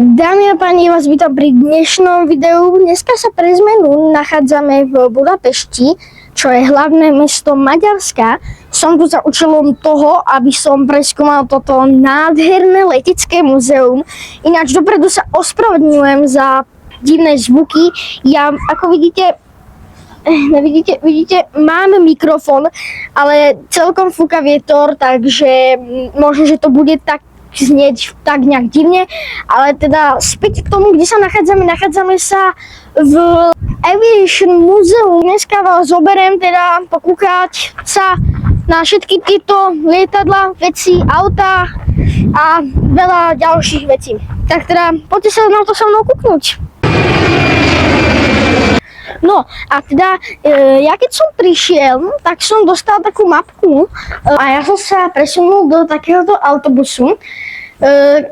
Dámy a páni, vás vítam pri dnešnom videu. Dneska sa pre zmenu nachádzame v Budapešti, čo je hlavné mesto Maďarska. Som tu za účelom toho, aby som preskúmal toto nádherné letecké muzeum. Ináč dopredu sa ospravedlňujem za divné zvuky. Ja, ako vidíte, mám mikrofón, ale celkom fúka vietor, takže možno, že to bude tak znieť tak nejak divne, ale teda späť k tomu, kde sa nachádzame. Nachádzame sa v Aviation Muzeum. Dneska vás zoberiem teda pokúkať sa na všetky tieto lietadla, veci, autá a veľa ďalších vecí. Tak teda poďte sa na to so mnou kúknuť. No a teda, ja keď som prišiel, tak som dostal takú mapku a ja som sa presunul do takéhoto autobusu.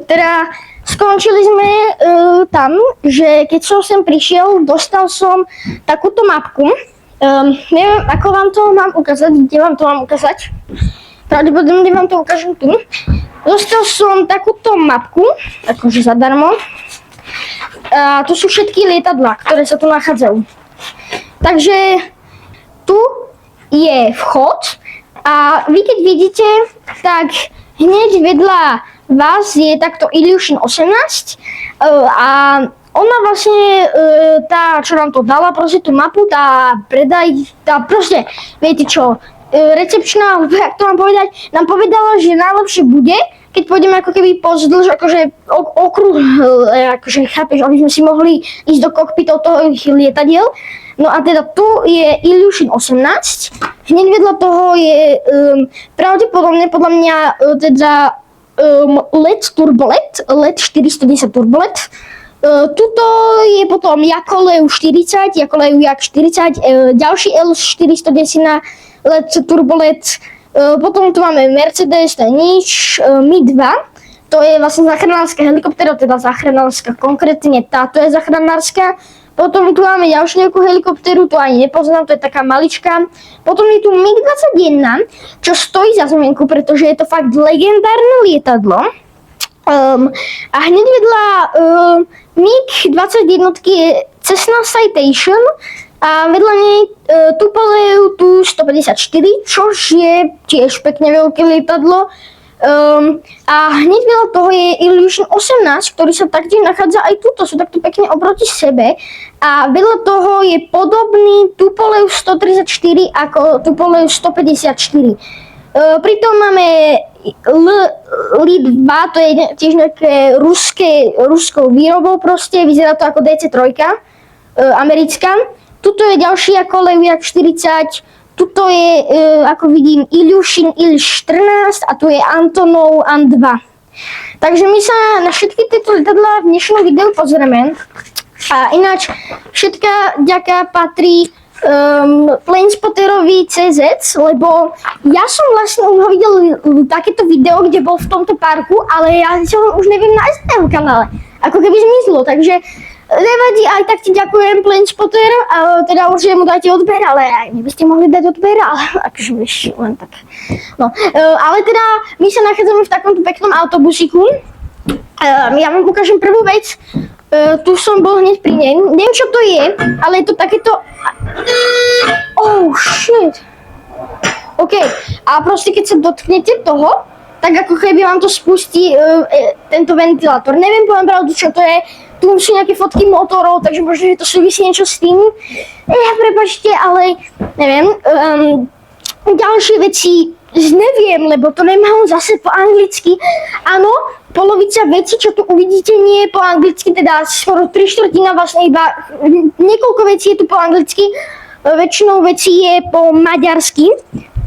Teda skončili sme tam, že keď som sem prišiel, dostal som takúto mapku. Neviem, ako vám to mám ukázať, kde vám to mám ukázať. Pravdepodobne vám to ukážem tu. Dostal som takúto mapku, akože zadarmo. A tu sú všetky lietadlá, ktoré sa tu nachádzajú. Takže tu je vchod a vy keď vidíte, tak hneď vedľa vás je takto Ilyushin 18 a ona vlastne, tá, čo nám to dala, proste tú mapu, tá proste, viete čo, recepčná, jak to mám povedať, nám povedala, že najlepšie bude, keď pôjdeme ako keby pozdĺž, akože okruh, akože chápeš, aby sme si mohli ísť do kokpitov toho lietadiel. No a teda tu je Ilyushin 18, hneď vedľa toho je pravdepodobne podľa mňa teda let Turbolet, let 410 Turbolet. Tuto je potom Yakolev 40, Yakolev Jak 40, ďalší L410 let Turbolet. Potom tu máme Mercedes, to je nič, Mi-2, to je vlastne záchranárska helikoptéra, teda záchranárska, konkrétne táto je záchranárska. Potom tu máme ďalšiu nejakú helikoptéru, to ani nepoznám, to je taká malička. Potom je tu MiG-21, čo stojí za zmienku, pretože je to fakt legendárne lietadlo. A hneď vedľa MiG-21 je Cessna Citation a vedľa nej Tupolev Tu-154, čož je tiež pekne veľké lietadlo. A hneď veľa toho je Ilyushin 18, ktorý sa taktiež nachádza aj tuto, sú takto pekne oproti sebe. A veľa toho je podobný Tupolev 134 ako Tupolev 154. Pritom máme Li-2, to je tiež nejaké ruskou výrobou proste, vyzerá to ako DC-3, americká. Tuto je ďalší ako Jak 40, tuto je, ako vidím, Ilyushin Il-14 a tu je Antonov An-2. Takže my sa na všetky tieto lietadlá v dnešnom videu pozrieme. A ináč, všetká ďaká patrí Planespotterovi CZ, lebo ja som vlastne už videl takéto video, kde bol v tomto parku, ale ja ho už neviem nájsť na jeho kanále. Ako keby zmizlo, takže nevadí, aj tak ti ďakujem, Planespotter, a teda určite mu dáte odber, ale aj my by ste mohli dať odber, ale akože vieš, len tak. No, ale teda my sa nachádzame v takomto peknom autobusíku. Ja vám ukážem prvú vec. Tu som bol hneď pri nej. Neviem, čo to je, ale je to takéto... Oh, shit. OK, a proste keď sa dotknete toho, tak ako keby vám to spustí tento ventilátor. Neviem poviem pravdu, čo to je. Tu sú nejaké fotky motorov, takže možno, že to súvisí niečo s tým. Prepáčte, ale neviem. Ďalšie veci neviem, lebo to nemám zase po anglicky. Áno, polovica vecí, čo tu uvidíte, nie je po anglicky, teda skoro 3/4 vlastne iba niekoľko vecí je tu po anglicky. Väčšinou vecí je po maďarsky,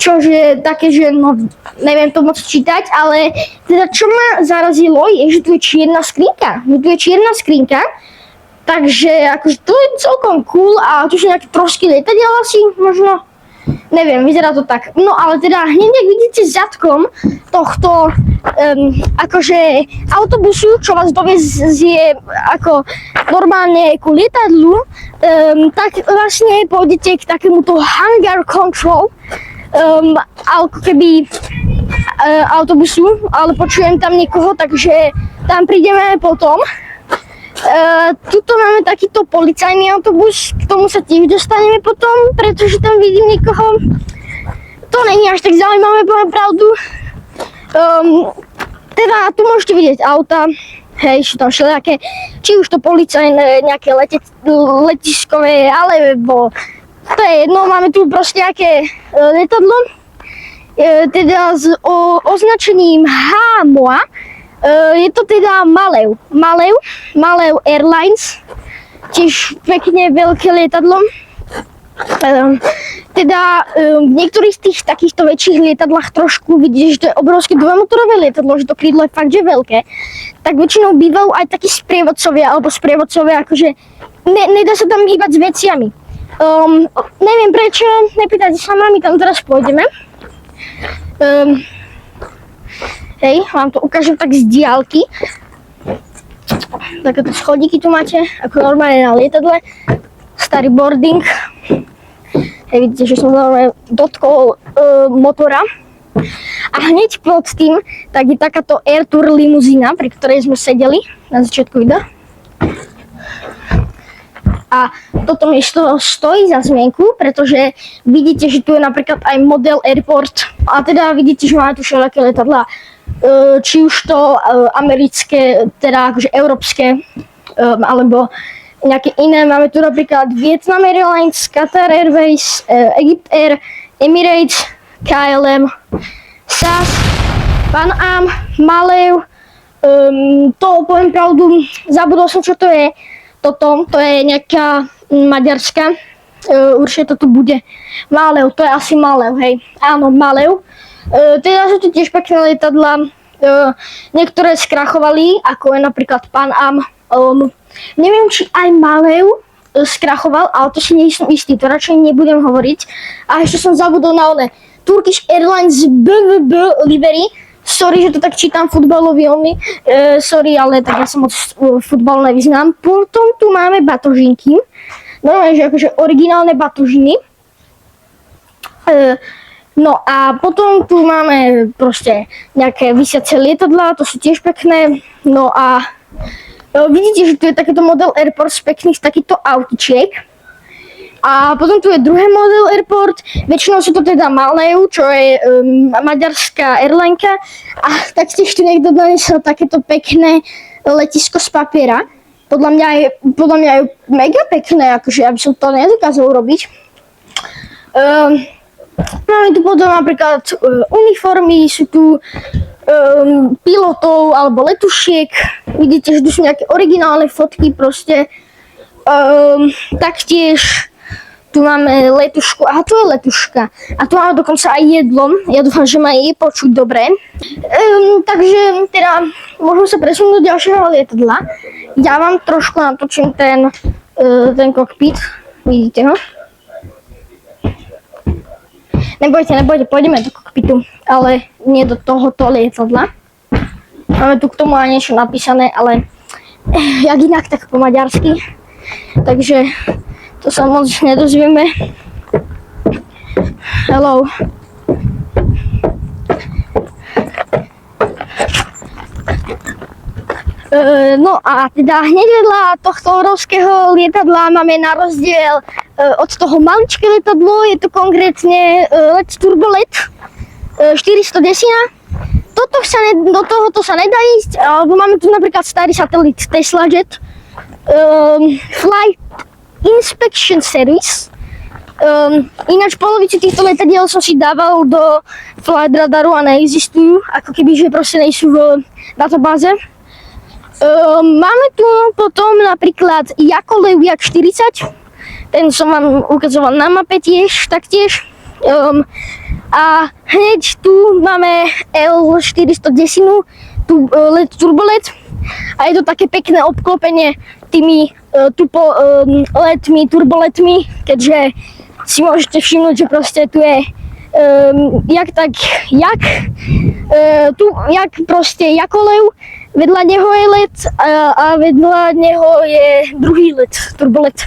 čož je také, že no, neviem to moc čítať, ale teda čo ma zarazilo je, že tu je čierna skrinka. Takže akože to je celkom cool a tu sú nejaké trošky lietadiel asi, možno, neviem, vyzerá to tak. No ale teda hneď, ak vidíte zadkom tohto akože autobusu, čo vás dovezie ako normálne ku lietadlu, tak vlastne pôjdete k takémuto hangar control, ako keby autobusu, ale počujem tam niekoho, takže tam prídeme potom. Tuto máme takýto policajný autobus, k tomu sa tiež dostaneme potom, pretože tam vidím niekoho. To není až tak zaujímavé, poviem pravdu. Teda tu môžete vidieť auta, hej, sú tam všelijaké, či už to policajné, nejaké letiskové, alebo to je jedno, máme tu proste nejaké letadlo, teda s označením HMOA. Je to teda Malev Airlines, tiež pekne veľké lietadlo. Teda v niektorých z tých takýchto väčších lietadlách trošku vidíš, že to je obrovské dvojmotorové lietadlo, že to krídlo je fakt, že veľké. Tak väčšinou bývajú aj takí sprievodcovia, akože nedá sa tam hýbať s veciami. Neviem prečo, nepýtajte sa ma, my tam teraz pôjdeme. Hej, vám to ukážem tak z diaľky. Takéto schodíky tu máte, ako normálne na lietadle. Starý boarding. Hej, vidíte, že som dotkol motora. A hneď pod tým tak je takáto Air Tour limuzína, pri ktorej sme sedeli na začiatku videa. A toto miesto stojí za zmienku, pretože vidíte, že tu je napríklad aj Model Airport. A teda vidíte, že máme tu všelijaké letadlá, či už to americké, teda akože európske, alebo nejaké iné. Máme tu napríklad Vietnam Airlines, Qatar Airways, Egypt Air, Emirates, KLM, SAS, Pan Am, Malev. To poviem pravdu, zabudol som, čo to je. Toto, to je nejaká maďarská, určite to tu bude. Malev, to je asi Malev, hej. Áno, Malev. Teda sú tu tiež pekné lietadlá. Niektoré skrachovali, ako je napríklad Pan Am. Neviem, či aj Malev skrachoval, ale to si nie som istý, to radšej nebudem hovoriť. A ešte som zabudol na one. Turkish Airlines BVB livery. Sorry, že to tak čítam futbalový ommy. Sorry, ale tak ja sa moc futbal nevyznám. Potom tu máme batožinky. Normálne, že akože originálne batožiny. No a potom tu máme proste nejaké visiace lietadlá, to sú tiež pekné. No a vidíte, že tu je takéto Model Airport z pekných takýchto autičiek. A potom tu je druhé Model Airport, väčšinou sú to teda Malev, čo je maďarská airlineka. A taktiež tu niekto donesol takéto pekné letisko z papiera. Podľa mňa je mega pekné, akože ja by som to nedokázal urobiť. Máme tu potom napríklad uniformy, sú tu pilotov alebo letušiek. Vidíte, že tu sú nejaké originálne fotky proste. Taktiež tu máme letušku, aha, tu je letuška. A tu máme dokonca aj jedlo. Ja dúfam, že ma je počuť dobre. Takže teda môžeme sa presunúť do ďalšieho lietadla. Ja vám trošku natočím ten kokpit. Vidíte ho? Nebojte, pôjdeme do kokpitu, ale nie do tohoto lietadla. Máme tu k tomu aj niečo napísané, ale jak inak, tak po maďarsky. Takže to sa moc nedozvieme. Hello. No a teda hneď vedľa tohto obrovského lietadla máme na rozdiel od toho maličké lietadlo, je to konkrétne let Turbolet 410. Do tohoto sa nedá ísť, alebo máme tu napríklad starý satelit Tesla Jet, Flight Inspection Service. Ináč polovicu týchto letadiel som si dával do Flight Radaru a neexistujú, ako keby, že proste nejsú v databáze. Máme tu potom napríklad Jakolev Jak 40, ten som vám ukazoval na mape taktiež. A hneď tu máme L410, let Turbolet, a je to také pekné obklopenie tými turboletmi, keďže si môžete všimnúť, že proste tu je proste Jakolev, vedľa neho je let a vedľa neho je druhý let, Turbolet.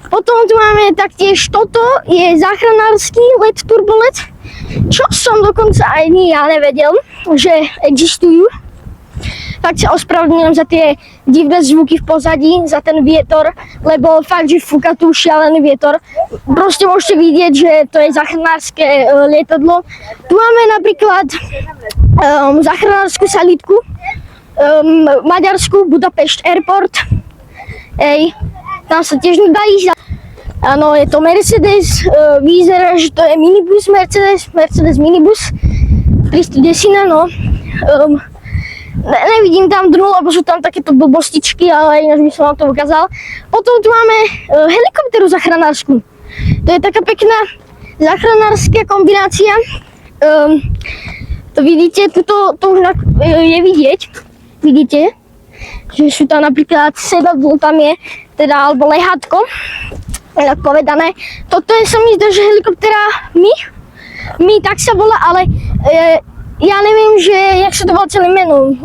Potom tu máme taktiež toto, je záchranársky let Turbolet, čo som dokonca aj ja nevedel, že existujú. fakt sa ospravedlňujem za tie divné zvuky v pozadí, za ten vietor, lebo fakt, že fúka tu šialený vietor. Proste môžete vidieť, že to je záchranárske lietadlo. Tu máme napríklad záchranárskú salitku, Maďarsku, Budapešť Airport. Tam sa tiež nedá ísť. Áno, je to Mercedes, vyzerá, že to je minibus Mercedes minibus 310, no. Nevidím tam dnu, lebo sú tam takéto blbostičky, ale ináč by som vám to ukázal. Potom tu máme helikopteru záchranársku. To je taká pekná záchranárska kombinácia. To vidíte, to už je vidieť. Vidíte, že sú tam napríklad sedadlo, tam je teda, alebo lehátko, tak povedané. Toto je, sa mi zdá, že helikoptera Mi tak sa volá, ale ja neviem, že jak sa to volá celé meno.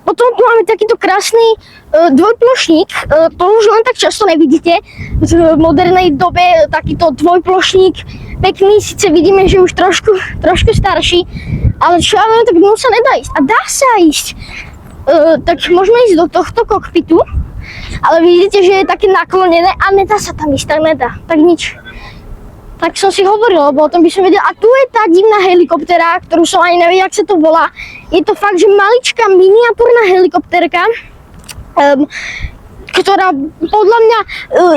Potom tu máme takýto krásny dvojplošník, to už len tak často nevidíte v modernej dobe, takýto dvojplošník pekný, síce vidíme, že už trošku starší, ale čo ja viem, tak dnu sa nedá ísť. A dá sa ísť. Tak môžeme ísť do tohto kokpitu, ale vidíte, že je také naklonené a nedá sa tam ísť, tak nedá, tak nič. Tak som si hovoril, lebo o tom by som vedel. A tu je tá divná helikoptera, ktorú som ani nevedel, jak sa to volá. Je to fakt, že maličká miniatúrna helikopterka, ktorá podľa mňa,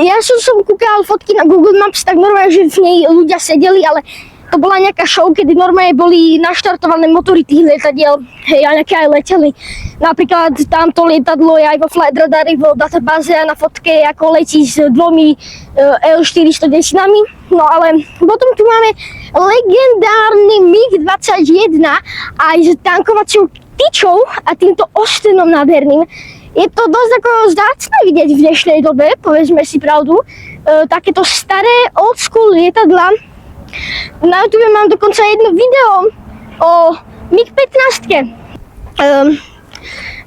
ja som kúkal fotky na Google Maps, tak normálne, že v nej ľudia sedeli, ale to bola nejaká show, kedy normálne boli naštartované motory tých lietadiel, hej, a nejaké aj leteli. Napríklad tamto lietadlo je aj vo flight radari, vo databáze a na fotke, ako letí s dvomi L410. No ale potom tu máme legendárny MiG-21 aj s tankovacou tyčou a týmto ostenom nádherným. Je to dosť ako vzácne vidieť v dnešnej dobe, povedzme si pravdu. Takéto staré old school lietadla. Na YouTube mám dokonca jedno video o MiG-15.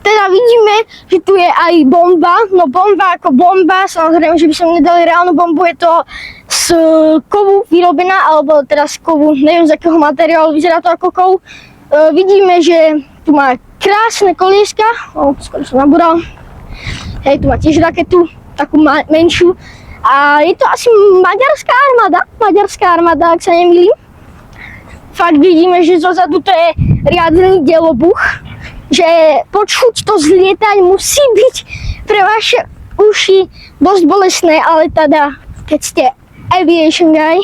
Teda vidíme, že tu je aj bomba, no bomba ako bomba, samozrejme, že by som nedali reálnu bombu, je to z kovu vyrobená, alebo teda z kovu, neviem z akého materiálu, vyzerá to ako kov. Vidíme, že tu má krásne kolieska, skoro som nabúral, hej, tu má tiež raketu, takú menšiu. A je to asi maďarská armáda, ak sa nemýlim. Fakt vidíme, že zozadu to je riadny delobuch, že počuť to zlietať musí byť pre vaše uši dosť bolestné, ale teda, keď ste aviation guy,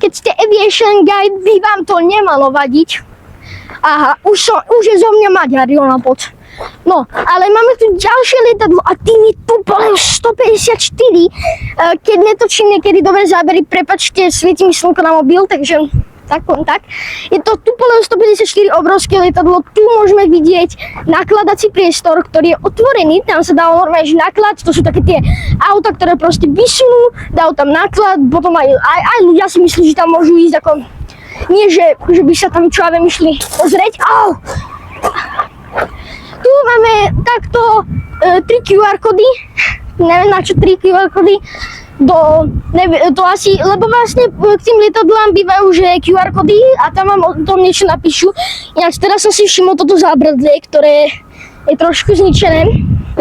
keď ste aviation guy, by vám to nemalo vadiť. Aha, už je zo mňa Maďar, Jona Poc. No, ale máme tu ďalšie lietadlo a tým je Tupolev 154. Keď netočím niekedy dobré zábery, prepačte, svieti mi slnko na mobil, takže tak. Je to Tupolev 154, obrovské lietadlo. Tu môžeme vidieť nakladací priestor, ktorý je otvorený. Tam sa dá normálne naklad, to sú také tie auta, ktoré proste vysunú, dajú tam naklad, potom aj ľudia si myslí, že tam môžu ísť ako... Nie, že by sa tam čo ja viem išli pozrieť. Tu máme takto 3 QR kódy, neviem na čo 3 QR kódy, to asi, lebo vlastne k tým lietadlám bývajú, že QR kódy a tam vám o tom niečo napíšu. Ináč teraz som si všimol toto zábradlie, ktoré je trošku zničené,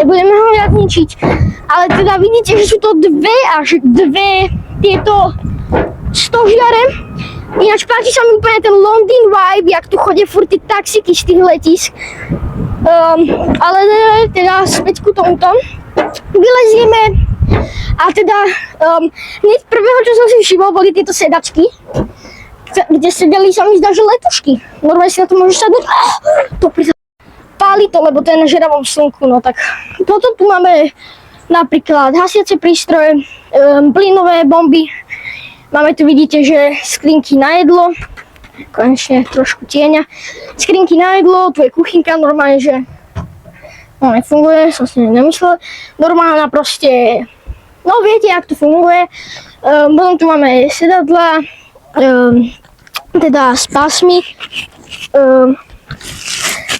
nebudeme ho viac ničiť, ale teda vidíte, že sú to dve tieto stožiare. Ináč páči sa mi úplne ten Londýn vibe, jak tu chodia furt tie taxíky z tých letisk. Ale teda späť ku tomuto. Vylezieme a teda hneď prvého, čo som si všimol, boli tieto sedačky, kde sedeli, sa mi zdá, že letušky. Normálne si na to môžeš sadnúť. Páli to, lebo to je na žeravom slnku, no tak. Potom tu máme napríklad hasiace prístroje, plynové bomby. Máme tu, vidíte, že skrinky na jedlo. Konečne trošku tieňa. Skrinky na jedlo, tu je kuchynka, normálne, že no nefunguje, som si nemyslel. Normálna proste, no viete, jak to funguje. Potom tu máme sedadla, teda s pásmi.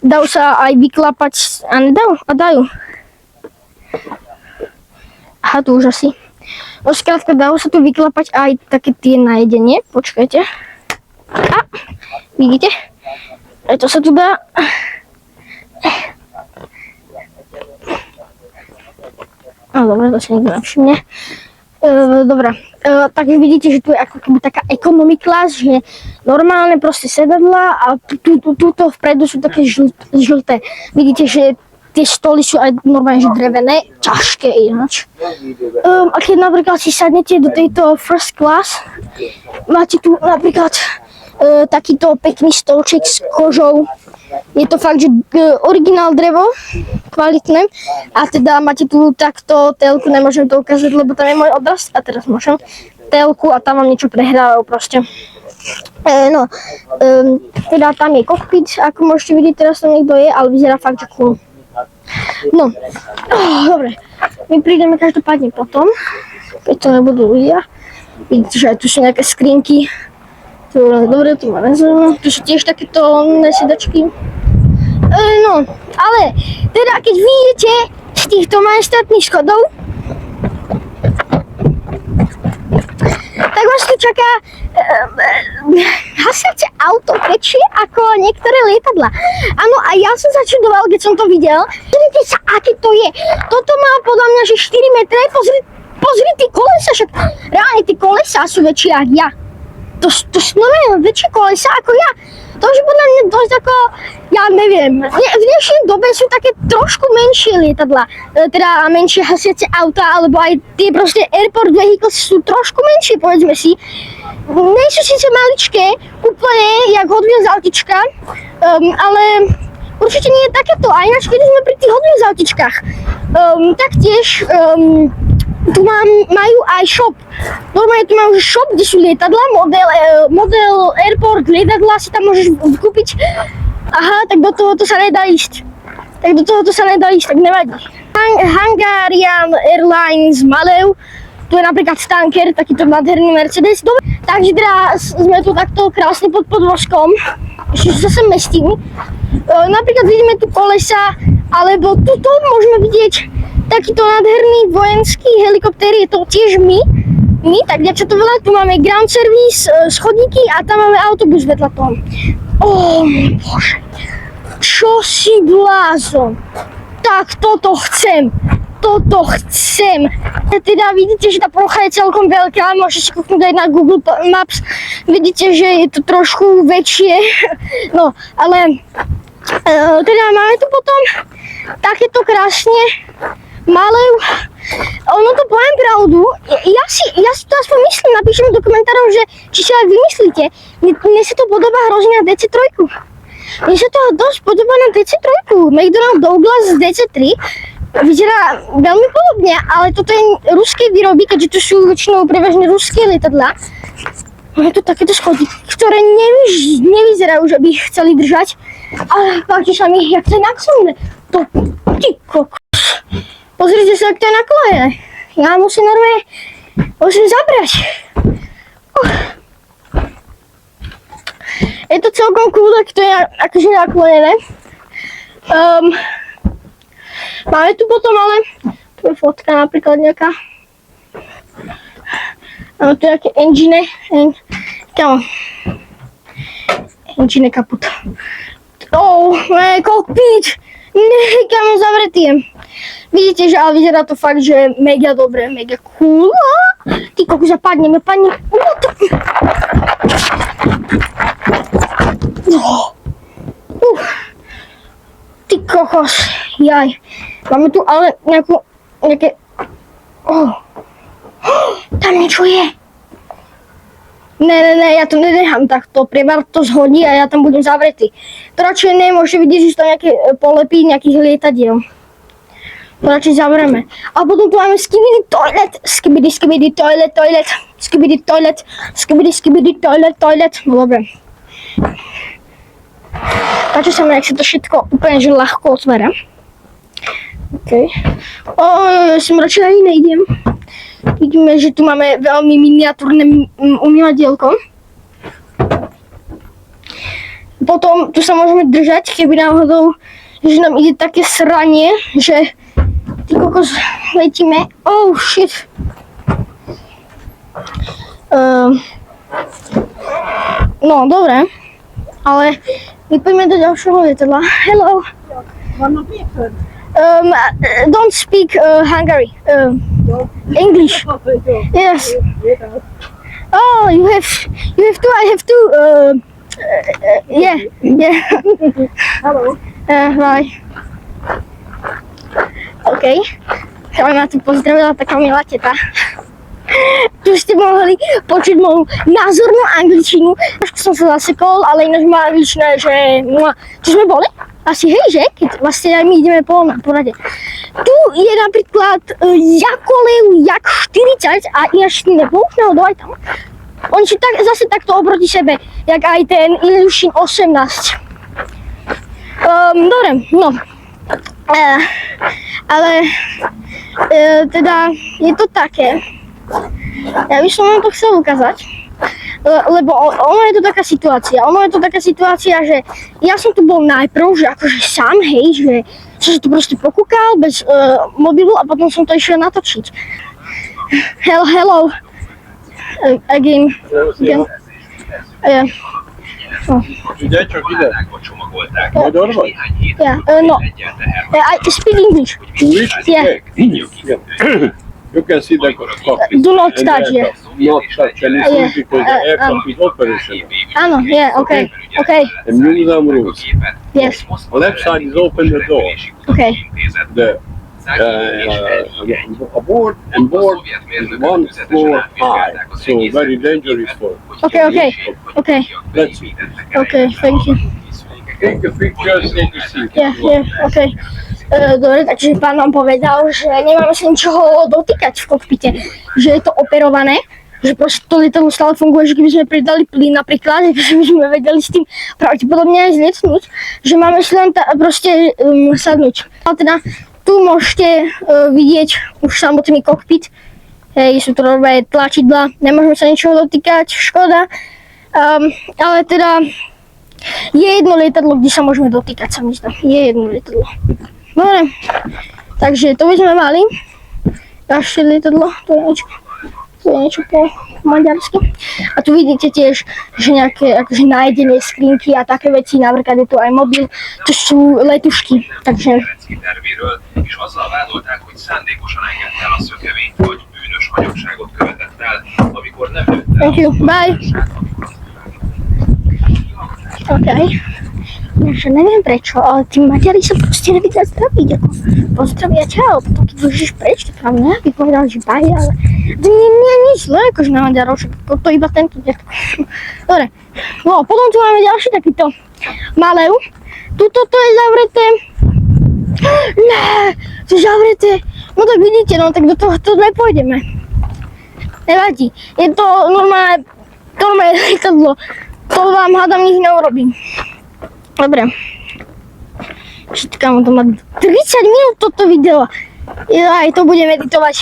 Dajú sa aj vyklapať, a nedajú, a dajú. Aha, tu už asi. No skrátka, dajú sa tu vyklapať aj také tie na jedenie, počkajte. A, vidíte? Aj to sa tu dá. No dobre, to si nikto nevšimne. Dobre, tak vidíte, že tu je ako keby taká economy class, že normálne proste sedadla a tuto vpredu sú také žlté. Vidíte, že tie stoly sú aj normálne že drevené, ťažké ináč. A keď napríklad si sadnete do tejto first class, máte tu napríklad takýto pekný stolček s kožou. Je to fakt, že originál drevo, kvalitné. A teda máte tu takto telku, nemôžem to ukázať, lebo tam je môj odraz. A teraz môžem telku a tam vám niečo prehrávajú proste. Teda tam je kokpit, ako môžete vidieť, teraz tam niekto je, ale vyzerá fakt, že cool. No, dobre. My prídeme každopádne potom, keď to nebudú ľudia. Vidíte, že aj tu sú nejaké skrinky. Dobre, tu máme zaujímavé. Tu sú tiež takéto sedačky. No, ale teda keď vyjdete z týchto majestátnych schodov, tak vás tu čaká hasiace auto väčšie ako niektoré lietadlá. Áno, a ja som začudoval, keď som to videl. Pozrite sa, aké to je. Toto má podľa mňa, že 4 metre. Pozri tie kolesa, však reálne tie kolesa sú väčšie ako ja. To sú normálne väčšie kolesa ako ja. To už podľa mňa dosť ako, ja neviem, v dnešnej dobe sú také trošku menšie lietadla, teda menšie hasiace auta, alebo aj tie proste airport vehicles sú trošku menšie, povedzme si. Nie sú síce maličké, úplne jak Hot Wheels autička, ale určite nie je takéto. A ináč, keď sme pri tých Hot Wheels autičkách, taktiež tu majú aj shop. Normálne tu majú shop, kde sú lietadla, model airport lietadla si tam môžeš kúpiť. Aha, tak do tohoto sa nedá ísť. Tak nevadí. Hungarian Airlines Malev. Tu je napríklad tanker, takýto nádherný Mercedes. Dobre, takže teda sme tu takto krásne pod podvozkom. Ešte sa sem mestím. Napríklad vidíme tu kolesa, alebo tuto môžeme vidieť takýto nádherný vojenský helikoptér, je to tiež my, tak čo to volá, tu máme ground service, schodníky a tam máme autobus vedľa toho. Môj bože, čo si blázon, tak toto chcem. Teda vidíte, že tá plocha je celkom veľká, môžete si kúknúť aj na Google Maps, vidíte, že je to trošku väčšie, no ale teda máme tu potom takéto krásne Malev. Ono to poviem pravdu, ja si to aspoň myslím, napíšem do komentárov, že či si aj vymyslíte, mne sa to podobá hrozne na DC3. Mne sa to dosť podobá na DC3, McDonnell Douglas z DC3 vyzerá veľmi podobne, ale toto je ruskej výroby, keďže to sú väčšinou prevažne ruské lietadlá. Máme tu takéto schody, ktoré nevyzerajú, že by ich chceli držať, ale páči sa mi, jak to je naklonené. To, ty kokos. Pozrite sa, jak to je naklonené. Ja musím zabrať. Je to celkom cool, tak to je akože naklonené. Máme tu potom ale, tu je fotka napríklad nejaká. Máme tu nejaké engine. Engine kaput. Kokpit. Kamo zavretý je. Vidíte, že ale vyzerá to fakt, že mega dobre, mega cool. Ty kokos, padneme. Ty kokos, jaj. Máme tu ale nejaké... Tam niečo je. Ne, ja to nenechám takto, prievar to zhodí a ja tam budem zavretý. To radšej nemôže vidieť, že sú tam nejaké polepy nejakých lietadiel. To radšej zavrieme. A potom tu máme skibidi toilet. No dobre. Páči sa mi, jak sa to všetko úplne že ľahko otvára. OK. Som radšej ani nejdem. Vidíme, že tu máme veľmi miniatúrne umývadielko. Potom tu sa môžeme držať, keby náhodou, že nám ide také sranie, že ty kokos letíme. Oh shit. No, dobre. Ale my poďme do ďalšieho lietadla. Hello. Don't speak Hungary. English. Yes. Oh, you have two. I have two. Yeah. Hello. Bye. OK. Chále ma tu pozdravila taká milá teta. Tu ste mohli počuť moju názornú angličtinu. Trošku som sa zasekol, ale ináč moja angličtina je, že... Tu sme boli? Asi hej, že? Keď vlastne aj my ideme po porade. Tu je napríklad Jakolev Jak 40 a ináč nebol náhodou aj tam. Oni sú tak, zase takto oproti sebe, jak aj ten Ilyushin 18. Dobre, no. Ale teda je to také. Ja by som vám to chcel ukázať, lebo ono je to taká situácia. Že ja som tu bol najprv, že akože sám, hej, že som sa tu proste pokúkal bez mobilu a potom som to išiel natočiť. Hello. Again. Ugye, csak ide? Magyar vagy? Yeah, no. I speak English. English? Yeah. Yeah. You can see the cockpit. Do not touch, yeah. Not touch anything because the aircraft is operational. No, yeah, okay. And use them rules. Yes, Left side is open the door. okay. The board is 1 floor high, so very dangerous for. Okay. Let's see. Okay, thank you. Take a picture, take a seat. Yeah, okay. Dobre, takže pán nám povedal, že nemáme sa ničoho dotýkať v kokpite, že je to operované, že proste to lietadlo stále funguje, že keby sme pridali plyn napríklad, že by sme vedeli s tým pravdepodobne aj zlietnúť, že máme si len proste sadnúť. Ale teda tu môžete vidieť už samotný kokpit, hej, sú to nové tlačidla, nemôžeme sa ničoho dotýkať, škoda, ale teda je jedno lietadlo, kde sa môžeme dotýkať, sa mi zdá, je jedno lietadlo. Dobre, takže to by sme mali. Ďalšie lietadlo, to je niečo po maďarsky. A tu vidíte tiež, že nejaké akože nájdenie skrinky a také veci, napríklad je tu aj mobil, to sú letušky, takže... És azzal vádolták, hogy szándékosan engedte el a szökevényt, vagy bűnös hanyagságot követett el, amikor nem lőtte. Thank you, bye. OK. Že neviem prečo, ale tí Maďari sa proste nevedia zdraviť, ako pozdravia ťa, ale potom keď môžeš preč, tak vám nejaký povedal, že baj, ale to nie je nič zlé, akože na Maďarov, to iba tento deň. Dobre, no potom tu máme ďalší takýto Malev. Tuto to je zavreté. Ne, to je zavreté. No tak vidíte, no tak do tohto nepôjdeme. Nevadí, je to normálne lietadlo, to vám hádam nič neurobím. Dobre. Čitkám, to má 30 minút toto video. Aj to budem editovať.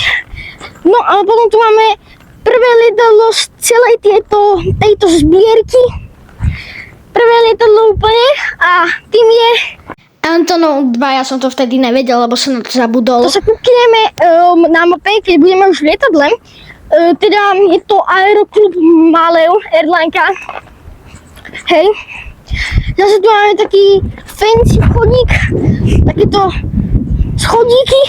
No ale potom tu máme prvé lietadlo z celej tejto zbierky. Prvé lietadlo úplne a tým je Antonov 2, ja som to vtedy nevedel, lebo som na to zabudol. To sa kúkneme na mape, keď budeme už v lietadle. Teda je to Aeroklub Malev, Airlineka. Hej. Zase tu máme taký fancy chodník, takéto schodíky.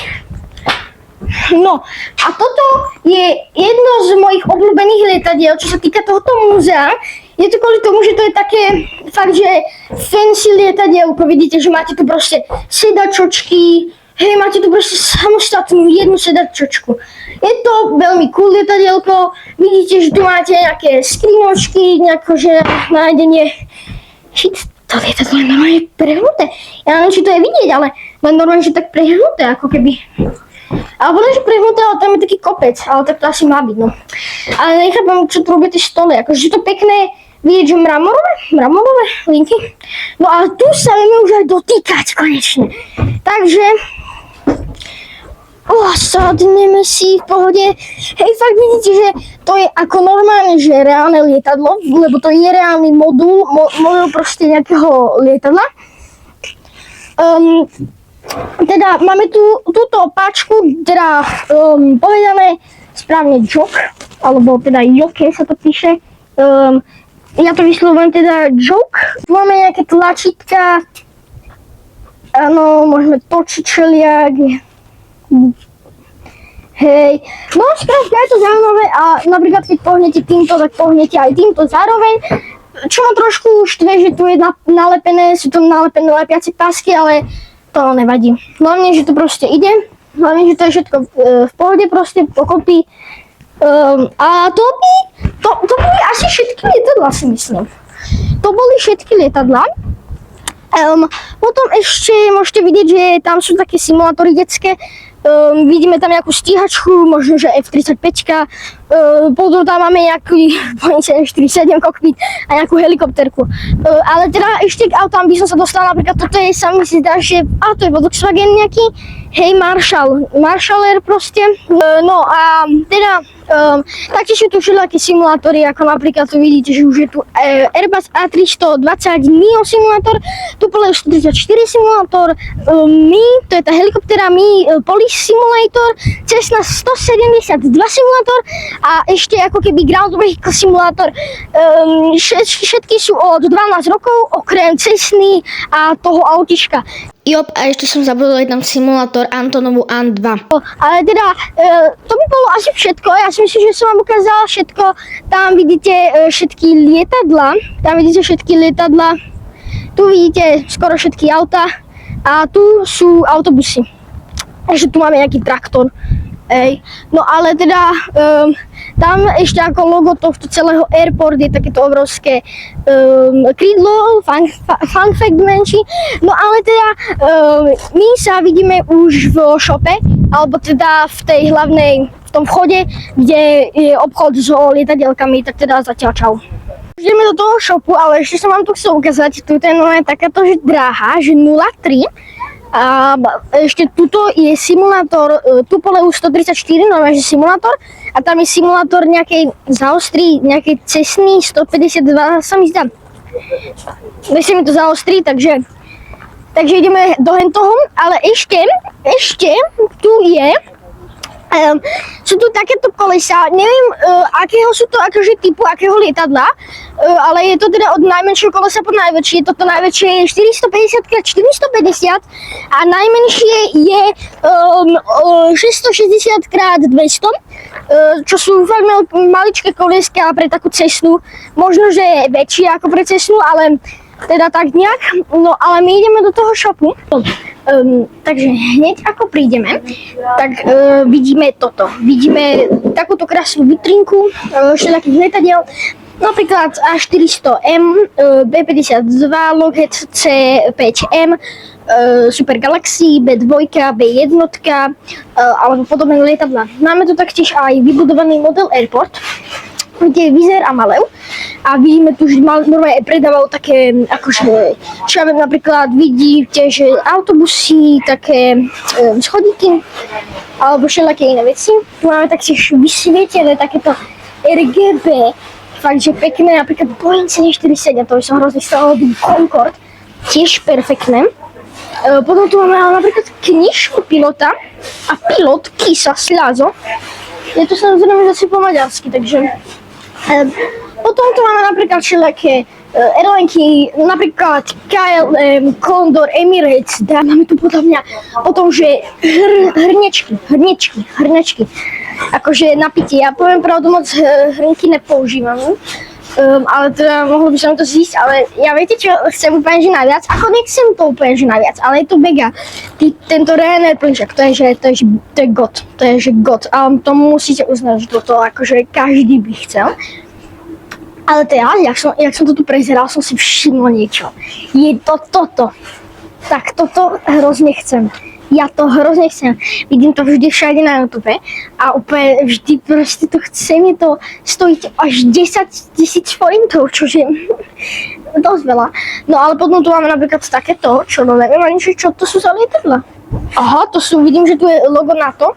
No a toto je jedno z mojich obľúbených lietadiel, čo sa týka tohoto múzea. Je to kvôli tomu, že to je také fakt, že fancy lietadielko. Vidíte, že máte tu proste sedačočky, hej, máte tu proste samostatnú jednu sedačočku. Je to veľmi cool lietadielko. Vidíte, že tu máte nejaké skrinočky, nejaké nájdenie. Shit, to lietadlo je normálne prehnuté. Ja neviem, či to je vidieť, ale len normálne, že tak prehnuté, ako keby. Ale podľa, že prehnuté, ale tam je taký kopec, ale tak to asi má byť, no. Ale nechápam, čo tu robia tie stoly, akože je to pekné, vidieť, že mramorové linky. No ale tu sa vieme už aj dotýkať konečne. Takže sadneme si v pohode. Hej, fakt vidíte, že to je ako normálne, že reálne lietadlo, lebo to je reálny modul proste nejakého lietadla. Teda máme tu túto páčku, teda povedané správne jok, alebo teda joke sa to píše. ja to vyslovujem teda joke. Tu máme nejaké tlačítka, áno, môžeme točiť všelijak. Hej, no skrátka je to zaujímavé a napríklad keď pohnete týmto, tak pohnete aj týmto zároveň. Čo ma trošku štve, že tu je nalepené, sú to nalepené lepiace pásky, ale to nevadí. Hlavne, že to proste ide, hlavne, že to je všetko v pohode, proste pokopy. A to boli asi všetky lietadlá, si myslím. To boli všetky lietadlá. Potom ešte môžete vidieť, že tam sú také simulátory detské. Vidíme tam nejakú stíhačku, možno že F-35, potom tam máme nejaký Boeing 747 kokpit a nejakú helikopterku. Ale teda ešte k autám by som sa dostala, napríklad toto je, sa mi zdá, že to je Volkswagen nejaký, hej, Marshaller proste. No a teda taktiež sú tu všelijaké simulátory, ako napríklad tu vidíte, že už je tu Airbus A320 NEO simulátor, Tupolev 134 simulátor, to je tá helikoptera Police Simulator, Cessna 172 simulátor a ešte ako keby Ground Vehicle simulátor. Všetky sú od 12 rokov, okrem Cessny a toho autička. Jop, a ešte som zabudol tam simulátor Antonovu An-2. Ale teda, to by bolo asi všetko. Ja si myslím, že som vám ukázala všetko. Tam vidíte všetky lietadla. Tu vidíte skoro všetky auta. A tu sú autobusy. Ešte tu máme nejaký traktor. Ej. No ale teda, tam ešte ako logo tohto celého airport je takéto obrovské krídlo, fun fact menší. No ale teda, my sa vidíme už v shope, alebo teda v tej hlavnej, v tom vchode, kde je obchod so lietadielkami, tak teda zatiaľ čau. Ideme do toho shopu, ale ešte som vám tu chcel ukázať, tu je takáto že dráha, že 03. A ešte tuto je simulátor Tupolev 134, normálne že simulátor. A tam je simulátor nejakej zaostrí, nejakej Cessny 152 sa mi zdá. Nechce mi to zaostrí, takže ideme do hentoho, ale ešte tu je, sú tu takéto kolesa, neviem akého sú to akože typu, akého lietadla, ale je to teda od najmenšieho kolesa po najväčšie. Toto najväčšie je 450x450 a najmenšie je 660x200, čo sú fakt maličké koleska pre takú Cessnu. Možno, že je väčšie ako pre Cessnu, ale teda tak nejak. No ale my ideme do toho shopu. Takže hneď ako prídeme, tak vidíme toto. Vidíme takúto krásnu vitrinku všelijakých lietadiel. Napríklad A400M, B52, Lockheed C5M, Super Galaxy, B2, B1 alebo podobné lietadla. Máme tu taktiež aj vybudovaný model Airport, kde je Wizz Air a Malev. A vidíme tu, že normálne predávajú také, akože, čo ja viem, napríklad vidíte, že autobusy, také schodíky, alebo všelijaké iné veci. Tu máme taktiež vysvietené takéto RGB, fakt, že pekné, napríklad Boeing 747, to by som hrozne chcela byť Concorde, tiež perfektné. Potom tu máme napríklad knižku pilota a pilot Kisa Slazo. Je to samozrejme zase po maďarsky, takže... Potom tu máme napríklad všelijaké airlinky, napríklad KLM, Condor, Emirates, máme tu podľa mňa potom, že hrnečky, akože na pitie. Ja poviem pravdu, moc hrnky nepoužívam, ale teda mohlo by sa mi to zísť, ale ja viete čo, chcem úplne že najviac, ako nechcem to úplne že najviac, ale je to mega. Tento Ryanair plnčak, to je god, a to musíte uznať, že toto akože každý by chcel. Ale teda, jak som to tu prezeral, som si všimol niečo. Je to toto. Tak toto hrozne chcem. Ja to hrozne chcem. Vidím to vždy všade na YouTube a úplne vždy proste to chcem. Je to stojí až 10 000 forintov, čože dosť veľa. No ale potom tu máme napríklad takéto, čo no neviem ani čo to sú za lietadla. Aha, to sú, vidím, že tu je logo NATO.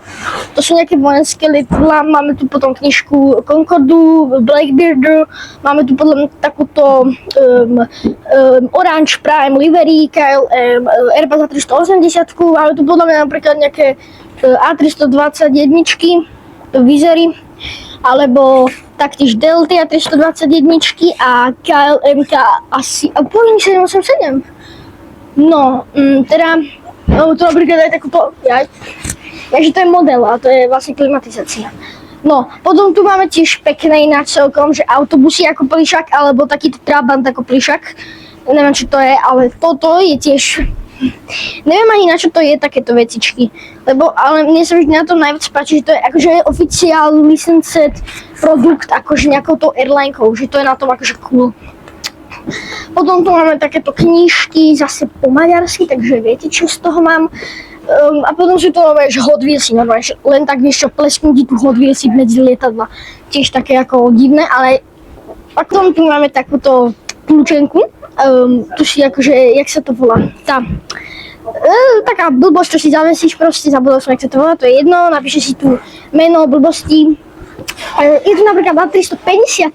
To sú nejaké vojenské lietadlá. Máme tu potom knižku Concordu, Blackbeardu. Máme tu podľa mňa takúto Orange Prime livery, KLM, Airbus A380. Máme tu podľa mňa napríklad nejaké A321, Wizz Airy, alebo taktiež Delta 321 a KLMK asi a Boeing 787. No, teda, to napríklad aj takúto, že to je model a to je vlastne klimatizácia. No, potom tu máme tiež pekné ináč celkom, že autobusy ako plišak, alebo takýto Trabant ako plišak. Neviem, čo to je, ale toto je tiež... Neviem ani na čo to je, takéto vecičky. Ale mne sa vždy na tom najviac páči, že to je akože oficiálny licensed produkt, akože nejakou tou airlinekou, že to je na tom akože cool. Potom tu máme takéto knižky, zase po maďarsky, takže viete, čo z toho mám. A potom sú to nové, že Hot Wheelsy, normálne, že len tak vieš čo, plesknutí tu Hot Wheelsy medzi lietadla. Tiež také ako divné, ale a potom tu máme takúto kľúčenku. Tu si akože, jak sa to volá, taká blbosť, čo si zavesíš, proste zabudol som, jak sa to volá, to je jedno, napíše si tu meno blbosti. Je tu napríklad A350,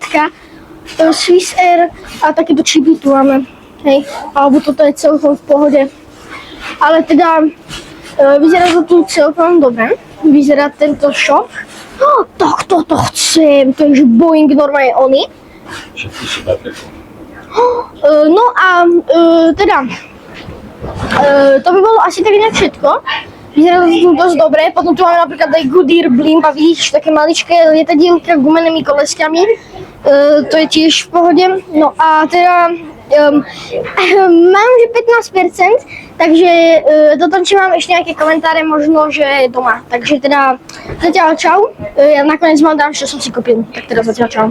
Swiss Air a takéto čipy tu máme, hej, alebo toto je celkom v pohode. Ale teda, vyzerá to tu celkom dobre, vyzerá tento shop. Tak toto chcem, to je že Boeing normálne oni. Všetky si baterky. No a teda, to by bolo asi tak nejak všetko. Vyzerá to tu dosť dobre, potom tu máme napríklad aj Goodyear blimp a vidíš také maličké lietadielka s gumenými koleskami. To je tiež v pohode. No a teda, mám že 15%, takže dokončím mám ešte nejaké komentáre, možno že doma. Takže teda, zatiaľ čau. Ja nakoniec vám dám, čo som si kúpil. Tak teda zatiaľ čau.